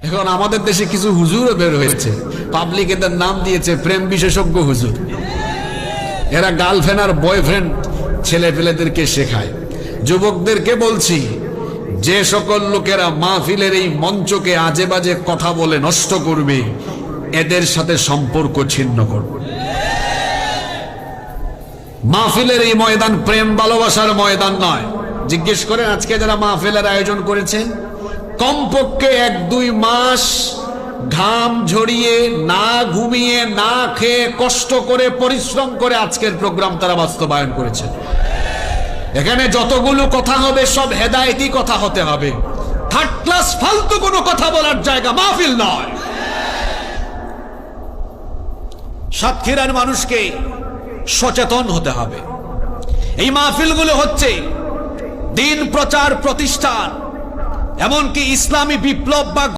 এখন আমাদের দেশে কিছু হুজুরও বের হয়েছে, পাবলিক এদের নাম দিয়েছে প্রেম বিশেষজ্ঞ হুজুর। এরা গার্লফ্রেন্ড আর বয়ফ্রেন্ড ছেলে পেলেদেরকে শেখায়। যুবকদেরকে বলছি, যে সকল লোকেরা মাহফিলের এই মঞ্চকে আজে বাজে কথা বলে নষ্ট করবে, এদের সাথে সম্পর্ক ছিন্ন করবে। মাহফিলের এই ময়দান প্রেম ভালোবাসার ময়দান নয়। জিজ্ঞেস করেন আজকে যারা মাহফিলের আয়োজন করেছেন, কমপক্ষে 1-2 মাস ঘাম ঝরিয়ে, না ঘুমিয়ে, না খেয়ে, কষ্ট করে, পরিশ্রম করে আজকের প্রোগ্রাম তারা বাস্তবায়ন করেছে। এখানে যতগুলো কথা হবে সব হেদায়েতি কথা হতে হবে। থার্ড ক্লাস ফালতু কোনো কথা বলার জায়গা মাহফিল নয়। সাতক্ষীরার মানুষকে সচেতন হতে হবে। এই মাহফিলগুলো হচ্ছে দিন প্রচার প্রতিষ্ঠান, এমনকি ইসলামী বিপ্লব বা